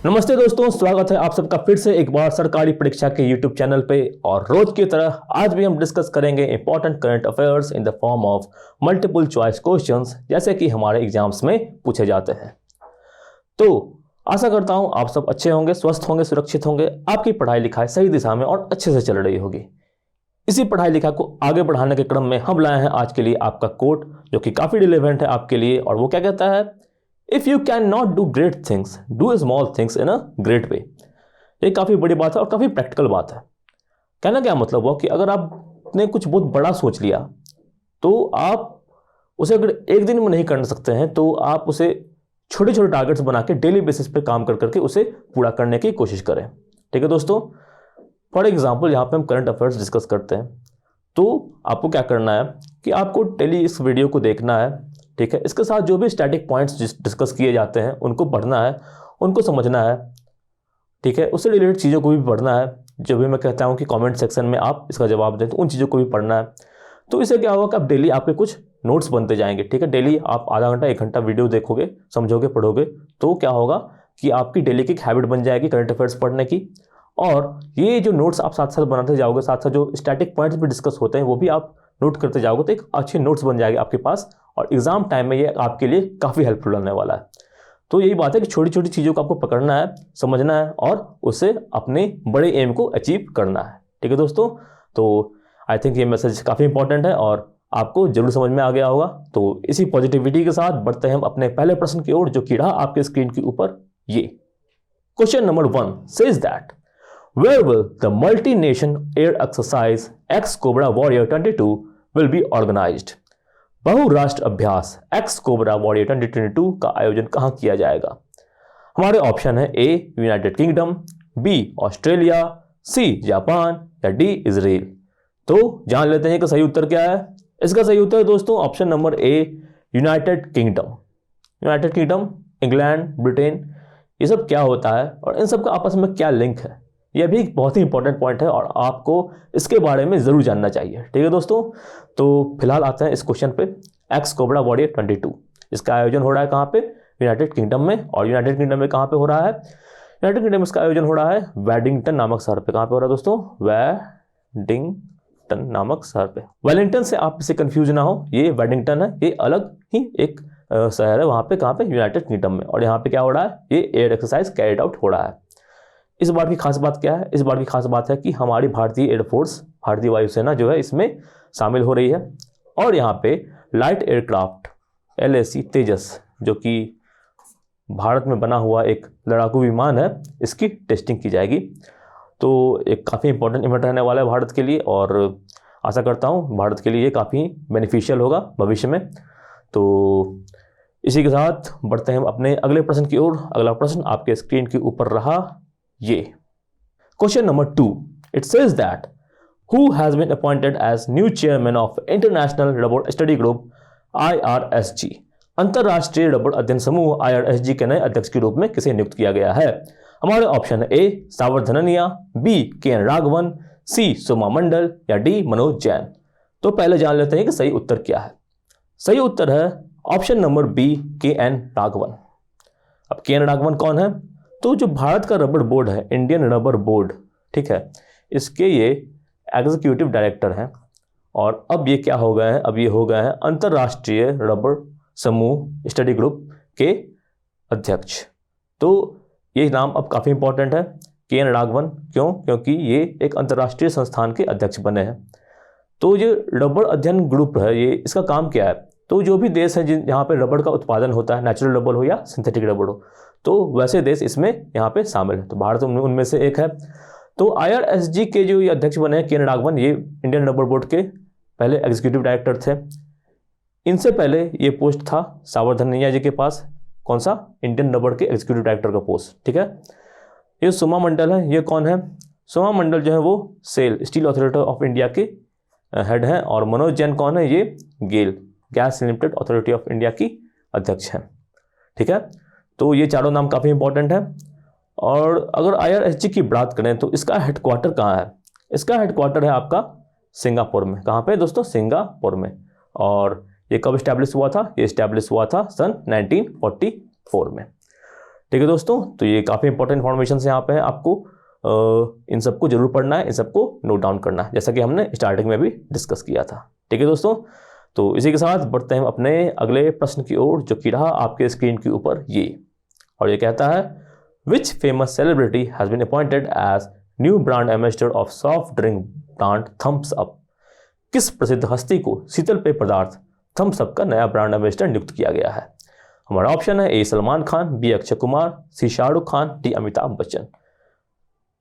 नमस्ते दोस्तों, स्वागत है आप सबका फिर से एक बार सरकारी परीक्षा के YouTube चैनल पे। और रोज की तरह आज भी हम डिस्कस करेंगे important current affairs in the form of multiple choice questions, जैसे कि हमारे एग्जाम्स में पूछे जाते हैं। तो आशा करता हूं आप सब अच्छे होंगे, स्वस्थ होंगे, सुरक्षित होंगे, आपकी पढ़ाई लिखाई सही दिशा में और अच्छे से चल रही होगी। इसी पढ़ाई लिखाई को आगे बढ़ाने के क्रम में हम लाए हैं आज के लिए आपका कोट, जो कि काफी रिलेवेंट है आपके लिए। और वो क्या कहता है? If you can not do great things, do small things in a great way. ये काफी बड़ी बात है और काफी प्रैक्टिकल बात है। कहना क्या मतलब हुआ कि अगर आपने कुछ बहुत बड़ा सोच लिया तो आप उसे अगर एक दिन में नहीं कर सकते हैं तो आप उसे छोटे छोटे टारगेट्स बना के डेली बेसिस पे काम कर करके उसे पूरा करने की कोशिश करें। ठीक है दोस्तों, फॉर एग्जाम्पल यहाँ पे हम करंट अफेयर्स डिस्कस करते हैं, तो आपको क्या करना है कि आपको डेली इस वीडियो को देखना है। ठीक है, इसके साथ जो भी स्टैटिक पॉइंट्स डिस्कस किए जाते हैं उनको पढ़ना है, उनको समझना है। ठीक है, उससे रिलेटेड चीज़ों को भी पढ़ना है। जब भी मैं कहता हूँ कि कमेंट सेक्शन में आप इसका जवाब दें तो उन चीज़ों को भी पढ़ना है। तो इससे क्या होगा कि आप डेली आपके कुछ नोट्स बनते जाएंगे। ठीक है, डेली आप आधा घंटा 1 घंटा वीडियो देखोगे, समझोगे, पढ़ोगे, तो क्या होगा कि आपकी डेली की एक हैबिट बन जाएगी करंट अफेयर्स पढ़ने की। और ये जो नोट्स आप साथ साथ बनाते जाओगे, साथ साथ जो स्टैटिक पॉइंट्स भी डिस्कस होते हैं वो भी आप नोट करते जाओगे, तो एक अच्छे नोट्स बन जाएगी आपके पास। और एग्जाम टाइम में ये आपके लिए काफ़ी हेल्पफुल होने वाला है। तो यही बात है कि छोटी छोटी चीज़ों को आपको पकड़ना है, समझना है और उससे अपने बड़े एम को अचीव करना है। ठीक है दोस्तों, तो आई थिंक ये मैसेज काफ़ी इंपॉर्टेंट है और आपको जरूर समझ में आ गया होगा। तो इसी पॉजिटिविटी के साथ बढ़ते हैं हम अपने पहले प्रश्न की ओर, जो कि रहा आपके स्क्रीन के ऊपर ये। Question number 1 says that where will the multi-nation air exercise X Cobra Warrior 22 will be organized? बहुराष्ट्र अभ्यास एक्स कोबरा वॉरियर 2022 का आयोजन कहां किया जाएगा? हमारे ऑप्शन है A United Kingdom, B Australia, C Japan या डी इजराइल। तो जान लेते हैं कि सही उत्तर क्या है। इसका सही उत्तर है दोस्तों option number A United kingdom. United kingdom, England, Britain, ये सब क्या होता है और इन सब का आपस में क्या लिंक है, यह भी एक बहुत ही इंपॉर्टेंट पॉइंट है और आपको इसके बारे में जरूर जानना चाहिए। ठीक है दोस्तों, तो फिलहाल आते हैं इस क्वेश्चन पे। एक्स कोबरा वॉरियर 22 इसका आयोजन हो रहा है कहाँ पे? यूनाइटेड किंगडम में। और यूनाइटेड किंगडम में कहाँ पे हो रहा है? यूनाइटेड किंगडम में इसका आयोजन हो रहा है वेडिंगटन नामक शहर पे। कहाँ पे हो रहा है दोस्तों? वेडिंगटन नामक शहर पे। वेलिंगटन से आप इसे कंफ्यूज ना हो, ये वेडिंगटन है, ये अलग ही एक शहर है वहाँ पे। कहाँ पे? यूनाइटेड किंगडम में। और यहाँ पे क्या हो रहा है? ये एयर एक्सरसाइज कैरिड आउट हो रहा है। इस बार की खास बात क्या है? इस बार की खास बात है कि हमारी भारतीय एयरफोर्स, भारतीय वायुसेना जो है इसमें शामिल हो रही है। और यहाँ पे लाइट एयरक्राफ्ट LAC तेजस, जो कि भारत में बना हुआ एक लड़ाकू विमान है, इसकी टेस्टिंग की जाएगी। तो एक काफ़ी इंपॉर्टेंट इवेंट रहने वाला है भारत के लिए और आशा करता हूँ भारत के लिए ये काफ़ी बेनिफिशियल होगा भविष्य में। तो इसी के साथ बढ़ते हैं हम अपने अगले प्रश्न की ओर। अगला प्रश्न आपके स्क्रीन के ऊपर रहा ये। Question number 2 it says that who has been appointed as new chairman of international rubber study group IRSG। अंतरराष्ट्रीय रबर अध्ययन समूह IRSG के नए अध्यक्ष के रूप में किसे नियुक्त किया गया है? हमारे ऑप्शन है ए सावरधननिया, बी KN राघवन, सी सोमा मंडल या डी मनोज जैन। तो पहले जान लेते हैं कि सही उत्तर क्या है। सही उत्तर है option number B KN Raghavan. अब KN राघवन कौन है? तो जो भारत का रबर बोर्ड है, इंडियन रबर बोर्ड, ठीक है, इसके ये एग्जीक्यूटिव डायरेक्टर हैं। और अब ये क्या हो गए हैं? अब ये हो गए हैं अंतर्राष्ट्रीय रबर समूह स्टडी ग्रुप के अध्यक्ष। तो ये नाम अब काफ़ी इंपॉर्टेंट है, KN राघवन। क्यों? क्योंकि ये एक अंतर्राष्ट्रीय संस्थान के अध्यक्ष बने हैं। तो ये रबर अध्ययन ग्रुप है, ये इसका काम क्या है? तो जो भी देश है जहाँ पे रबर का उत्पादन होता है, नेचुरल रबर हो या सिंथेटिक रबर हो, तो वैसे देश इसमें यहाँ पे शामिल है। तो भारत उनमें से एक है। तो IRSG के जो ये अध्यक्ष बने हैं KN राघवन, ये इंडियन रबर बोर्ड के पहले एग्जीक्यूटिव डायरेक्टर थे। इनसे पहले ये पोस्ट था सावरधनैया जी के पास। कौन सा? इंडियन रबर के एग्जीक्यूटिव डायरेक्टर का पोस्ट। ठीक है, ये सोमा मंडल है। ये कौन है? सोमा मंडल जो है वो SAIL, Steel Authority of India के हेड हैं। और मनोज जैन कौन है? ये GAIL, Gas Limited Authority of India की अध्यक्ष हैं। ठीक है, तो ये चारों नाम काफ़ी इंपॉर्टेंट है। और अगर IRSG की बात करें तो इसका हेडक्वार्टर कहाँ है? इसका हेडक्वार्टर है आपका सिंगापुर में। कहाँ पे दोस्तों? सिंगापुर में। और ये कब इस्टेब्लिश हुआ था? ये इस्टेब्लिश हुआ था सन 1944 में। ठीक है दोस्तों, तो ये काफ़ी इंपॉर्टेंट इन्फॉर्मेशन यहाँ पे है, आपको इन सबको जरूर पढ़ना है, इन सबको नोट डाउन करना है, जैसा कि हमने स्टार्टिंग में भी डिस्कस किया था। ठीक है दोस्तों, तो इसी के साथ बढ़ते हैं अपने अगले प्रश्न की ओर, जो कि रहा आपके स्क्रीन के ऊपर ये, और ये कहता है which famous celebrity has been appointed as new brand ambassador of soft drink brand Thums Up. किस प्रसिद्ध हस्ती को शीतल पेय पदार्थ थम्स अप का नया ब्रांड एम्बेसडर नियुक्त किया गया है? हमारा ऑप्शन है ए सलमान खान, बी अक्षय कुमार, सी शाहरुख खान, डी अमिताभ बच्चन।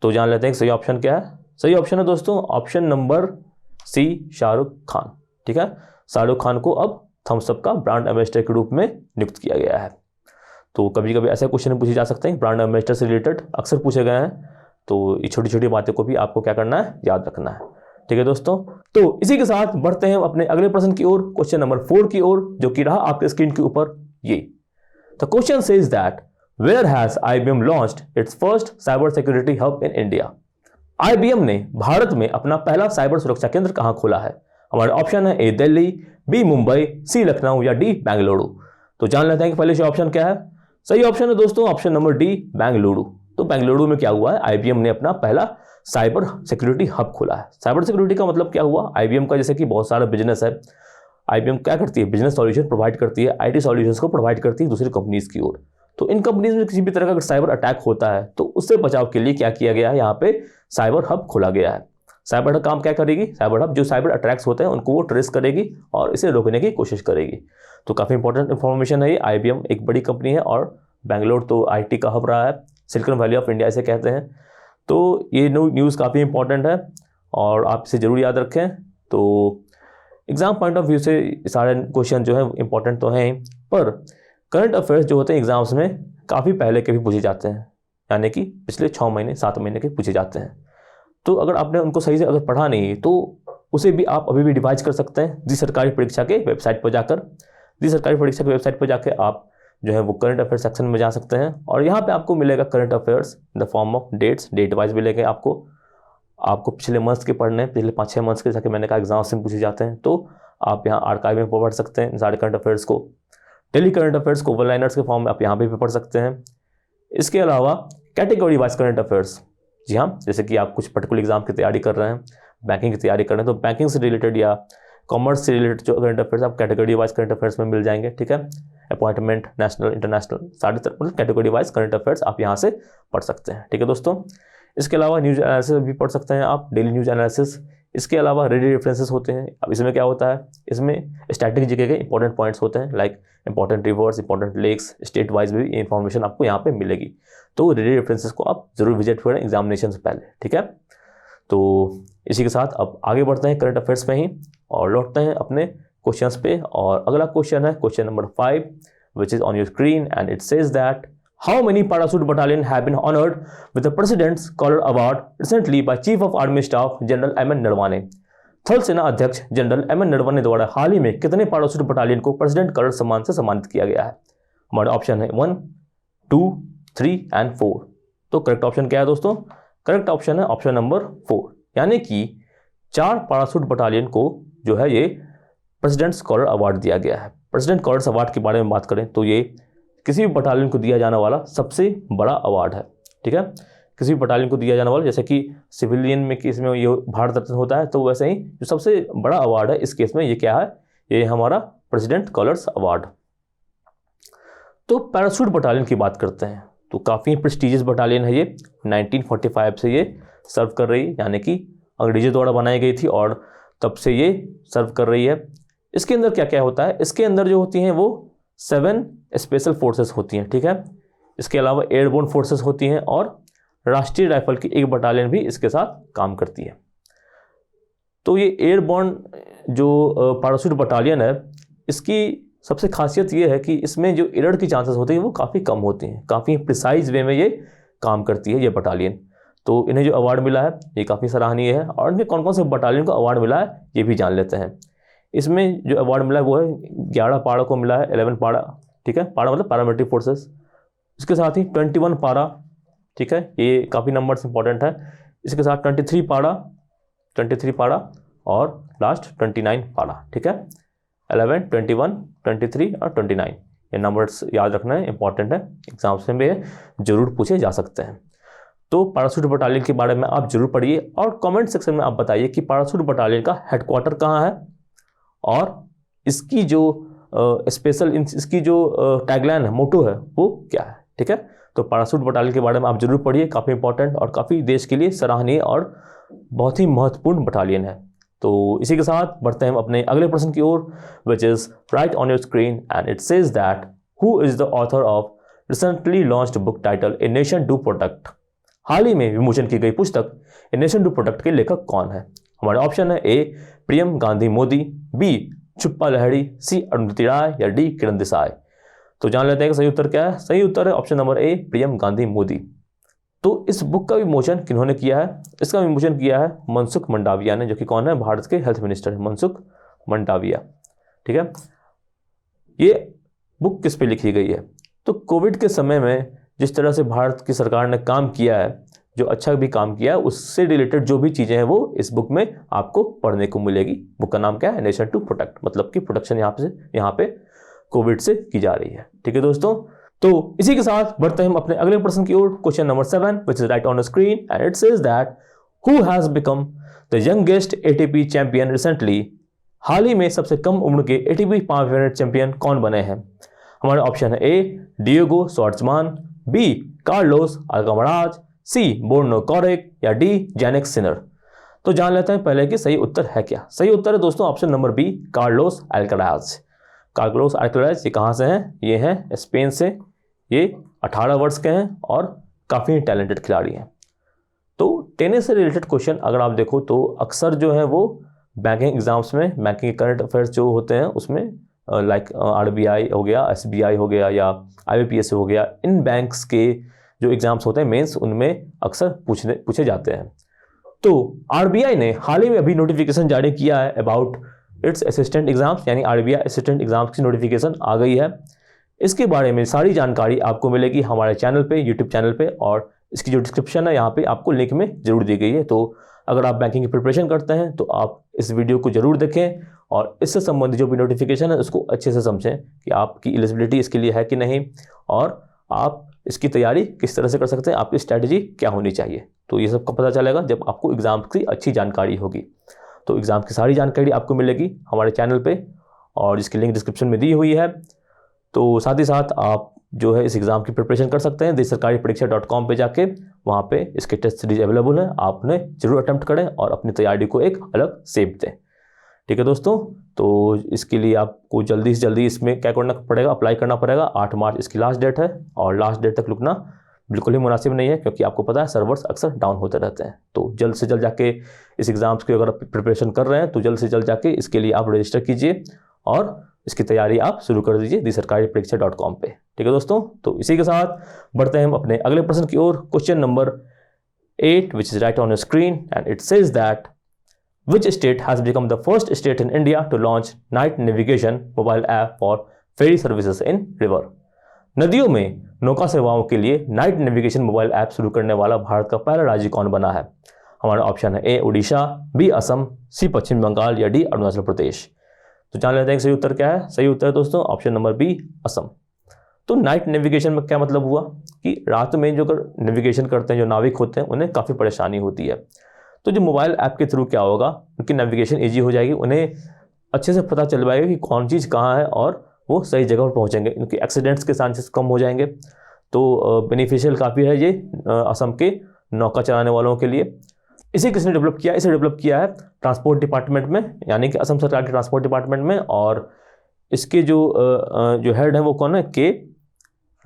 तो जान लेते हैं सही ऑप्शन क्या है। सही ऑप्शन है दोस्तों option number C, Shahrukh Khan. ठीक है, शाहरुख खान को अब थम्स अप का ब्रांड एम्बेसडर के रूप में नियुक्त किया गया है। तो कभी कभी ऐसे क्वेश्चन पूछे जा सकते हैं ब्रांड एम्बेसडर से रिलेटेड, अक्सर पूछे गए हैं, तो ये छोटी छोटी बातें को भी आपको क्या करना है, याद रखना है। ठीक है दोस्तों, तो इसी के साथ बढ़ते हैं अपने अगले प्रश्न की ओर, क्वेश्चन नंबर 4 की ओर, जो कि रहा आपके स्क्रीन के ऊपर ये। The question says that where has IBM launched its first cyber security hub in India. IBM ने भारत में अपना पहला साइबर सुरक्षा केंद्र कहां खोला है? हमारे ऑप्शन है ए दिल्ली, बी मुंबई, सी लखनऊ या डी बेंगलुरु। तो जान लेते हैं कि पहले से ऑप्शन क्या है। सही ऑप्शन है दोस्तों ऑप्शन नंबर डी, बेंगलुरु। तो बेंगलुरु में क्या हुआ है, IBM ने अपना पहला साइबर सिक्योरिटी हब खोला है। साइबर सिक्योरिटी का मतलब क्या हुआ, IBM का जैसे कि बहुत सारा बिजनेस है, IBM क्या करती है, बिजनेस सॉल्यूशन प्रोवाइड करती है, IT सॉल्यूशंस को प्रोवाइड करती है दूसरी कंपनीज की ओर। तो इन कंपनीज में किसी भी तरह का अगर साइबर अटैक होता है तो उससे बचाव के लिए क्या किया गया है, यहाँ पे साइबर हब खोला गया है। साइबर हब काम क्या करेगी, साइबर हब जो साइबर अटैक्स होते हैं उनको वो ट्रेस करेगी और इसे रोकने की कोशिश करेगी। तो काफ़ी इंपॉर्टेंट इन्फॉर्मेशन है ये। IBM एक बड़ी कंपनी है और बेंगलोर तो IT का हब रहा है, सिलिकॉन वैली ऑफ इंडिया इसे कहते हैं। तो ये न्यूज़ काफ़ी इंपॉर्टेंट है और आप इसे जरूर याद रखें। तो एग्जाम पॉइंट ऑफ व्यू से सारे क्वेश्चन जो है इंपॉर्टेंट तो हैं, पर करंट अफेयर्स जो होते हैं एग्जाम्स में काफ़ी पहले के भी पूछे जाते हैं, यानी कि पिछले 6 महीने 7 महीने के पूछे जाते हैं। तो अगर आपने उनको सही से अगर पढ़ा नहीं तो उसे भी आप अभी भी रिवाइज कर सकते हैं जी सरकारी परीक्षा के वेबसाइट पर जाकर। जी सरकारी परीक्षा के वेबसाइट पर जाकर आप जो है वो करंट अफेयर सेक्शन में जा सकते हैं और यहाँ पे आपको मिलेगा current affairs in the form of dates, date wise मिलेंगे आपको पिछले मंथ्स के पढ़ने, पिछले 5-6 मंथ्स के, जैसा कि मैंने कहा एग्जाम्स में पूछे जाते हैं। तो आप यहाँ आर्काइव में पढ़ सकते हैं सारे करंट अफेयर्स को। डेली करंट अफेयर्स को वन लाइनर्स के फॉर्म में आप यहाँ पे भी पढ़ सकते हैं। इसके अलावा कैटेगरी वाइज करंट अफेयर्स, जी हाँ, जैसे कि आप कुछ पर्टिकुलर एग्जाम की तैयारी कर रहे हैं, बैंकिंग की तैयारी कर रहे हैं, तो बैंकिंग से रिलेटेड या कॉमर्स से रिलेटेड जो करंट अफेयर्स आप कैटेगरी वाइज करंट अफेयर्स में मिल जाएंगे। ठीक है, अपॉइंटमेंट, नेशनल, इंटरनेशनल, सारे तरह मतलब कैटेगरी वाइज करंट अफेयर्स आप यहाँ से पढ़ सकते हैं। ठीक है दोस्तों, इसके अलावा न्यूज़ एनालिसिस भी पढ़ सकते हैं आप, डेली न्यूज़ एनालिसिस। इसके अलावा रेडी रेफरेंसेस होते हैं। अब इसमें क्या होता है, इसमें स्टैटिक जीके के इंपॉर्टेंट पॉइंट्स होते हैं, like important rivers, important lakes, state wise भी इंफॉर्मेशन आपको यहाँ पे मिलेगी। तो रेडी रेफरेंसेस को आप जरूर विजिट करें एग्जामिनेशन से पहले। ठीक है, तो इसी के साथ अब आगे बढ़ते हैं करंट अफेयर्स में ही और लौटते हैं अपने क्वेश्चंस पे। और अगला क्वेश्चन है question number 5, which is on your screen and it says that how many parachute battalion have been honored with the President's Scholar Award recently by Chief of Army Staff General M.N. Naravane. थल सेना अध्यक्ष general M.N. Naravane द्वारा हाल ही में कितने पाराशूट battalion को president colour सम्मान से सम्मानित किया गया है? हमारे ऑप्शन है 1, 2, 3 एंड 4। तो करेक्ट ऑप्शन क्या है दोस्तों? करेक्ट ऑप्शन है ऑप्शन नंबर 4, यानी कि 4 पाराशूट बटालियन को जो है ये प्रेसिडेंट स्कॉलर अवार्ड दिया गया है। प्रेसिडेंट स्कॉलर्स अवार्ड के बारे में बात करें तो ये किसी भी बटालियन को दिया जाने वाला सबसे बड़ा अवार्ड है। ठीक है, किसी भी बटालियन को दिया जाने वाला, जैसे कि सिविलियन में केस में ये भारत रत्न होता है, तो वैसे ही जो सबसे बड़ा अवार्ड है इस केस में ये क्या है, ये हमारा प्रेसिडेंट स्कॉलर्स अवार्ड। तो पैराशूट बटालियन की बात करते हैं तो काफ़ी प्रेस्टिजियस बटालियन है ये। 1945 से ये सर्व कर रही है, यानी कि अंग्रेजों द्वारा बनाई गई थी और तब से ये सर्व कर रही है। इसके अंदर क्या क्या होता है, इसके अंदर जो होती हैं वो 7 स्पेशल फोर्सेस होती हैं। ठीक है, इसके अलावा एयरबोर्न फोर्सेस होती हैं और राष्ट्रीय राइफल की एक बटालियन भी इसके साथ काम करती है। तो ये एयरबोर्न जो पैराशूट बटालियन है, इसकी सबसे खासियत ये है कि इसमें जो एरर की चांसेस होती हैं वो काफ़ी कम होती हैं, काफ़ी प्रिसाइज वे में ये काम करती है ये बटालियन। तो इन्हें जो अवार्ड मिला है ये काफ़ी सराहनीय है। और इनमें कौन कौन से बटालियन को अवार्ड मिला है ये भी जान लेते हैं। इसमें जो अवार्ड मिला है वो है 11 पारा को मिला है, 11 पारा। ठीक है, पारा मतलब पैरामिलिट्री फोर्सेस। इसके साथ ही 21 पारा, ठीक है, ये काफ़ी नंबर्स इंपॉर्टेंट है। इसके साथ 23 पारा और लास्ट 29 पारा। ठीक है, 11, 21, 23 और 29 ये नंबर्स याद रखना है, इंपॉर्टेंट है, एग्जाम्स में भी जरूर पूछे जा सकते हैं। तो पैराशूट बटालियन के बारे में आप जरूर पढ़िए और कमेंट सेक्शन में आप बताइए कि पैराशूट बटालियन का हेडक्वार्टर कहाँ है और इसकी जो इसकी जो टैगलाइन है, मोटो है, वो क्या है। ठीक है, तो पैराशूट बटालियन के बारे में आप जरूर पढ़िए, काफ़ी इंपॉर्टेंट और काफ़ी देश के लिए सराहनीय और बहुत ही महत्वपूर्ण बटालियन है। तो इसी के साथ बढ़ते हैं हम अपने अगले प्रश्न की ओर, which is right on your screen and it says that who is the author of recently launched book title a nation to protect. हाल ही में विमोचन की गई पुस्तक ए नेशन टू प्रोटेक्ट के लेखक कौन है। हमारे ऑप्शन है ए प्रियम गांधी मोदी, बी छुप्पा लहड़ी, सी अरुंधति राय या डी किरण देसाई। तो जान लेते हैं कि सही उत्तर क्या है। सही उत्तर है ऑप्शन नंबर ए प्रियम गांधी मोदी। तो इस बुक का विमोचन किन्होंने किया है? इसका विमोचन किया है मनसुख मंडाविया ने, जो कि कौन है? भारत के हेल्थ मिनिस्टर है मनसुख मंडाविया। ठीक है, ये बुक किस पे लिखी गई है? तो कोविड के समय में जिस तरह से भारत की सरकार ने काम किया है, जो अच्छा भी काम किया है, उससे रिलेटेड जो भी चीज़ें हैं वो इस बुक में आपको पढ़ने को मिलेगी। बुक का नाम क्या है? नेशन टू प्रोटेक्ट, मतलब कि प्रोटेक्शन यहाँ पे कोविड से की जा रही है। ठीक है दोस्तों, तो इसी के साथ बढ़ते हैं हम अपने अगले प्रश्न की ओर। Question number 7 which is right on the screen and it says that who has become the youngest ATP champion recently. हाल ही में सबसे कम उम्र के एटीपी 5 मिनट चैंपियन कौन बने हैं? हमारे ऑप्शन है ए डिएगो श्वार्ट्जमान, बी कार्लोस अल्काराज, सी बोर्नो कॉरेक या डी जैनिक सिनर। तो जान लेते हैं पहले कि सही उत्तर है क्या। सही उत्तर है दोस्तों option number B Carlos Alcaraz. Carlos Alcaraz ये कहाँ से हैं? ये हैं स्पेन से। ये 18 वर्ष के हैं और काफ़ी टैलेंटेड खिलाड़ी हैं। तो टेनिस से रिलेटेड क्वेश्चन अगर आप देखो तो अक्सर जो है वो बैंकिंग एग्जाम्स में, बैंकिंग करंट अफेयर्स जो होते हैं उसमें लाइक आरबीआई हो गया, एसबीआई हो गया या आईबीपीएस हो गया, इन बैंक्स के जो एग्जाम्स होते हैं मेंस, उनमें अक्सर पूछे जाते हैं। तो आरबीआई ने हाल ही में अभी नोटिफिकेशन जारी किया है अबाउट इट्स असिस्टेंट एग्जाम्स, यानी आरबीआई असिस्टेंट एग्जाम्स की नोटिफिकेशन आ गई है। इसके बारे में सारी जानकारी आपको मिलेगी हमारे चैनल पे, यूट्यूब चैनल पे, और इसकी जो डिस्क्रिप्शन है यहाँ पे आपको लिंक में जरूर दी गई है। तो अगर आप बैंकिंग की प्रिपरेशन करते हैं तो आप इस वीडियो को जरूर देखें और इससे संबंधित जो भी नोटिफिकेशन है उसको अच्छे से समझें कि आपकी एलिजिबिलिटी इसके लिए है कि नहीं और आप इसकी तैयारी किस तरह से कर सकते हैं, आपकी स्ट्रैटेजी क्या होनी चाहिए। तो ये सब का पता चलेगा जब आपको एग्जाम की अच्छी जानकारी होगी। तो एग्जाम की सारी जानकारी आपको मिलेगी हमारे चैनल पे और जिसकी लिंक डिस्क्रिप्शन में दी हुई है। तो साथ ही साथ आप जो है इस एग्ज़ाम की प्रिपरेशन कर सकते हैं देशसरकारीपरीक्षा.com पे जाके, वहाँ पे इसके टेस्ट सीरीज अवेलेबल है, आप उन्हें जरूर अटेम्प्ट करें और अपनी तैयारी को एक अलग सेप दें। ठीक है दोस्तों, तो इसके लिए आपको जल्दी से जल्दी इसमें क्या करना पड़ेगा, अप्लाई करना पड़ेगा। 8 मार्च इसकी लास्ट डेट है और लास्ट डेट तक रुकना बिल्कुल ही मुनासिब नहीं है, क्योंकि आपको पता है सर्वर्स अक्सर डाउन होते रहते हैं। तो जल्द से जल्द जाके इस एग्ज़ाम्स की अगर आप प्रिपरेशन कर रहे हैं तो जल्द से जल्द जाके इसके लिए आप रजिस्टर कीजिए और इसकी तैयारी आप शुरू कर दीजिए देशसरकारीपरीक्षा.com पे। ठीक है दोस्तों, तो इसी के साथ बढ़ते हैं हम अपने अगले प्रश्न की ओर। Question number 8 which is right on your screen and it says that which state has become the first state in India to launch night navigation mobile app for ferry services in river। नदियों में नौका सेवाओं के लिए night navigation mobile app शुरू करने वाला भारत का पहला राज्य कौन बना है? हमारा ऑप्शन है ए उड़ीसा, बी असम, सी पश्चिम बंगाल या डी अरुणाचल प्रदेश। तो जान लेते हैं सही उत्तर क्या है। सही उत्तर है दोस्तों ऑप्शन नंबर बी असम। तो नाइट नेविगेशन में क्या मतलब हुआ कि रात में जो नेविगेशन करते हैं जो नाविक होते हैं उन्हें काफ़ी परेशानी होती है। तो जो मोबाइल ऐप के थ्रू क्या होगा, उनकी नेविगेशन ईजी हो जाएगी, उन्हें अच्छे से पता चल पाएगा कि कौन चीज़ कहाँ है और वो सही जगह पर पहुँचेंगे, उनके एक्सीडेंट्स के चांसेस कम हो जाएंगे। तो बेनिफिशियल काफ़ी है ये असम के नौका चलाने वालों के लिए। इसे किसने डेवलप किया? इसे डेवलप किया है ट्रांसपोर्ट डिपार्टमेंट में, यानी कि असम सरकार के ट्रांसपोर्ट डिपार्टमेंट में। और इसके जो हेड है वो कौन है? के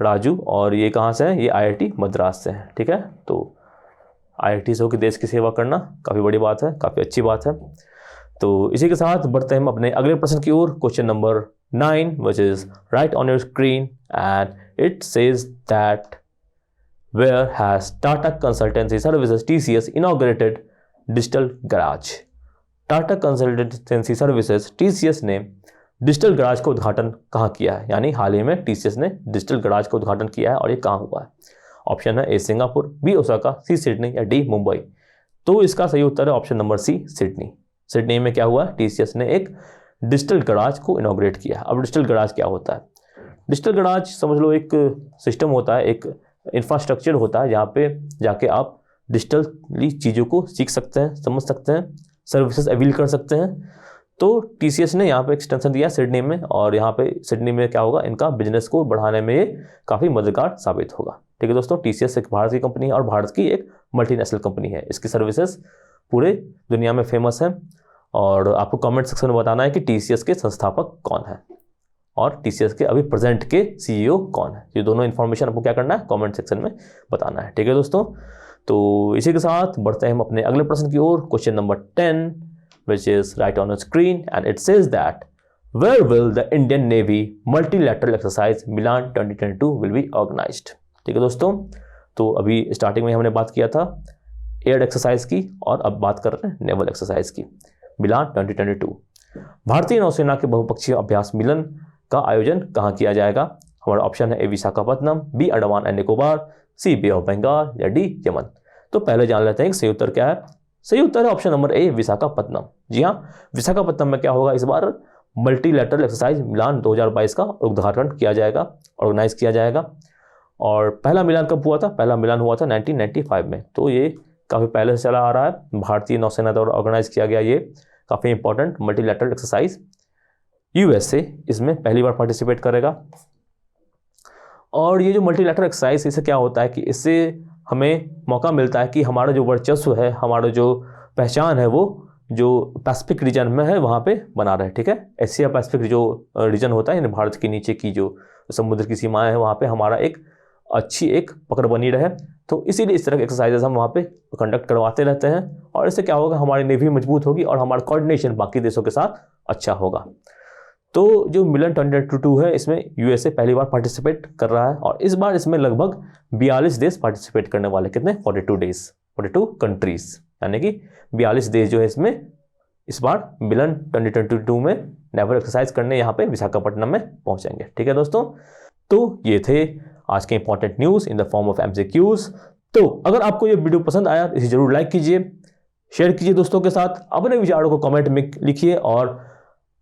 राजू। और ये कहाँ से है? ये IIT मद्रास से है। ठीक है, तो IIT से होकर देश की सेवा करना काफ़ी बड़ी बात है, काफ़ी अच्छी बात है। तो इसी के साथ बढ़ते हैं हम अपने अगले प्रश्न की ओर। Question number 9 which is right on your screen and it says that where has Tata Consultancy Services TCS inaugurated digital garage. Tata Consultancy Services TCS ने डिजिटल गैराज का उद्घाटन कहाँ किया है? यानी हाल ही में TCS ने डिजिटल गैराज का उद्घाटन किया है और ये कहाँ हुआ है? ऑप्शन है A Singapore, B Osaka, C Sydney या डी मुंबई। तो इसका सही उत्तर है option number C Sydney. Sydney में क्या हुआ? TCS ने एक डिजिटल गैराज को इनॉग्रेट किया। अब डिजिटल गैराज क्या होता है? डिजिटल गराज समझ लो एक सिस्टम होता है, एक इंफ्रास्ट्रक्चर होता है जहाँ पे जाके आप डिजिटली चीज़ों को सीख सकते हैं, समझ सकते हैं, सर्विसेज अवेल कर सकते हैं। तो टीसीएस ने यहाँ पे एक्सटेंशन दिया सिडनी में, और यहाँ पे सिडनी में क्या होगा, इनका बिजनेस को बढ़ाने में ये काफ़ी मददगार साबित होगा। ठीक है दोस्तों, टीसीएस एक भारत की कंपनी है और भारत की एक मल्टीनेशनल कंपनी है। इसकी सर्विसेज पूरे दुनिया में फेमस है। और आपको कमेंट सेक्शन में बताना है कि टीसीएस के संस्थापक कौन है और टीसीएस के अभी प्रेजेंट के सीईओ कौन है। ये दोनों इन्फॉर्मेशन आपको क्या करना है, कमेंट सेक्शन में बताना है। ठीक है दोस्तों, तो इसी के साथ बढ़ते हैं हम अपने अगले प्रश्न की ओर। Question number 10 which is right on the screen, and it says that where will the Indian Navy multilateral exercise Milan 2022 will be organized। ठीक है दोस्तों, तो अभी स्टार्टिंग में हमने बात किया था एयर एक्सरसाइज की और अब बात कर रहे हैं नेवल एक्सरसाइज की। मिलान 2022 भारतीय नौसेना के बहुपक्षीय अभ्यास मिलन का आयोजन कहाँ किया जाएगा। हमारा ऑप्शन है A Visakhapatnam, B Andaman and Nicobar, C Bay of Bengal या डी यमन। तो पहले जान लेते हैं कि सही उत्तर क्या है। सही उत्तर है ऑप्शन नंबर ए विशाखापत्तनम। जी हाँ, विशाखापत्तनम में क्या होगा, इस बार मल्टीलैटरल एक्सरसाइज मिलान 2022 का उद्घाटन किया जाएगा, ऑर्गेनाइज किया जाएगा। और पहला मिलान कब हुआ था, पहला मिलान हुआ था 1995 में। तो ये काफ़ी पहले से चला आ रहा है, भारतीय नौसेना द्वारा ऑर्गेनाइज किया गया ये काफ़ी इंपॉर्टेंट मल्टीलैटरल एक्सरसाइज। यूएसए इसमें पहली बार पार्टिसिपेट करेगा। और ये जो मल्टीलैटरल एक्सरसाइज, इससे क्या होता है कि इससे हमें मौका मिलता है कि हमारा जो वर्चस्व है, हमारा जो पहचान है, वो जो पैसिफिक रीजन में है वहाँ पे बना रहे। ठीक है, एशिया पैसिफिक जो रीजन होता है, यानी भारत के नीचे की जो समुद्र की सीमाएं हैं, वहाँ पे हमारा एक अच्छी एक पकड़ बनी रहे। तो इसीलिए इस तरह के एक्सरसाइजेस हम वहाँ पे कंडक्ट करवाते रहते हैं। और इससे क्या होगा, हमारी नेवी मजबूत होगी और हमारा कोऑर्डिनेशन बाकी देशों के साथ अच्छा होगा। तो जो मिलन 2022 है, इसमें यूएसए पहली बार पार्टिसिपेट कर रहा है और इस बार इसमें लगभग 42 देश पार्टिसिपेट करने वाले। कितने, 42 कंट्रीज, यानी कि 42 देश जो है इसमें इस बार मिलन 2022 में नेवल एक्सरसाइज करने यहाँ पे विशाखापट्टनम में पहुंचेंगे। ठीक है दोस्तों, तो ये थे आज के important news in the form of MCQs. तो अगर आपको ये वीडियो पसंद आया तो इसे जरूर लाइक कीजिए, शेयर कीजिए दोस्तों के साथ, अपने विचारों को कमेंट में लिखिए और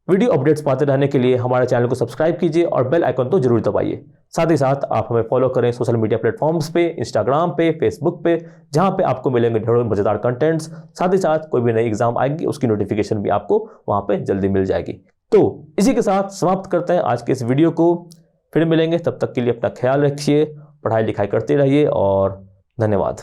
वीडियो अपडेट्स पाते रहने के लिए हमारे चैनल को सब्सक्राइब कीजिए और बेल आइकन तो जरूर दबाइए। साथ ही साथ आप हमें फॉलो करें सोशल मीडिया प्लेटफॉर्म्स पे, इंस्टाग्राम पे, फेसबुक पे, जहां पे आपको मिलेंगे ढेरों मजेदार कंटेंट्स। साथ ही साथ कोई भी नई एग्जाम आएगी उसकी नोटिफिकेशन भी आपको वहां पे जल्दी मिल जाएगी। तो इसी के साथ समाप्त करते हैं आज के इस वीडियो को। फिर मिलेंगे, तब तक के लिए अपना ख्याल रखिए, पढ़ाई लिखाई करते रहिए और धन्यवाद।